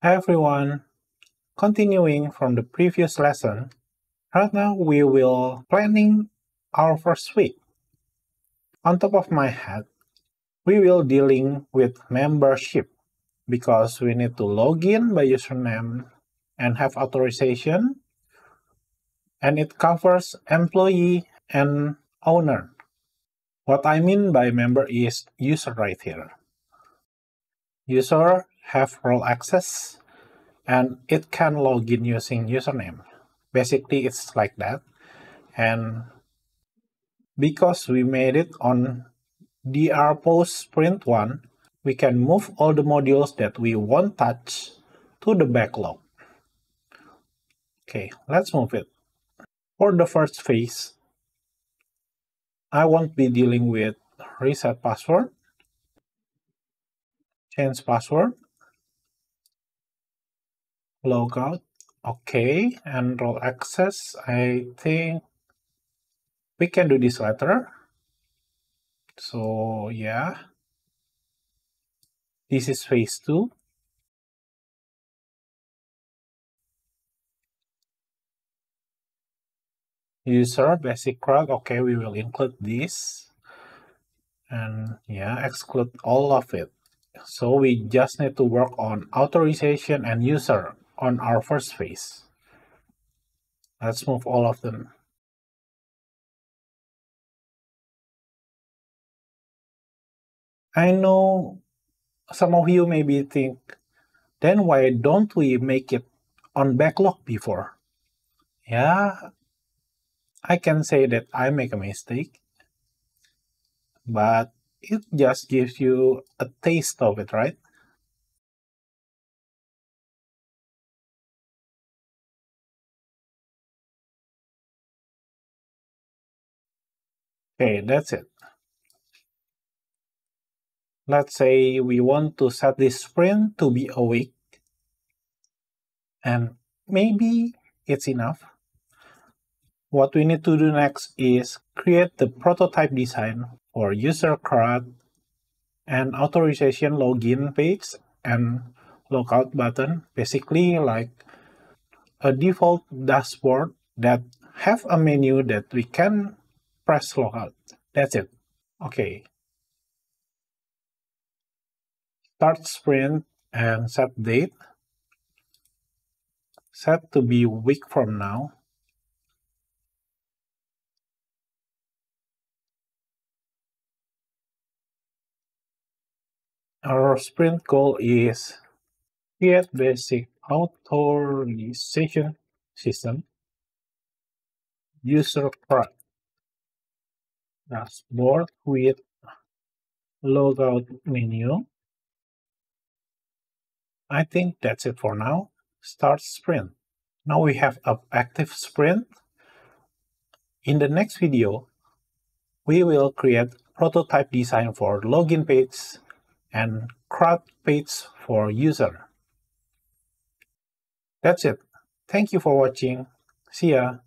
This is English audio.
Hi everyone, continuing from the previous lesson, right now we will planning our first week. On top of my head, we will dealing with membership because we need to log in by username and have authorization, and it covers employee and owner. What I mean by member is user right here. User have role access and it can log in using username. Basically, it's like that. And because we made it on DR post sprint 1, we can move all the modules that we won't touch to the backlog. Okay, let's move it. For the first phase, I won't be dealing with reset password, change password, logout, okay, and role access. I think we can do this later. So yeah, this is phase 2. User basic crowd, okay, we will include this. And yeah, exclude all of it. So we just need to work on authorization and user on our first phase. Let's move all of them. I know some of you maybe think, then why don't we make it on backlog before? Yeah, I can say that I make a mistake, but it just gives you a taste of it, right? Okay, that's it. Let's say we want to set this sprint to be a week, and maybe it's enough. What we need to do next is create the prototype design for user CRUD and authorization login page and logout button, basically like a default dashboard that have a menu that we can press logout. That's it. Okay. Start sprint and set date. Set to be week from now. Our sprint goal is create basic authorization system, user CRUD dashboard with logout menu. I think that's it for now. Start sprint. Now we have an active sprint. In the next video, we will create prototype design for login page and CRUD page for user. That's it. Thank you for watching. See ya.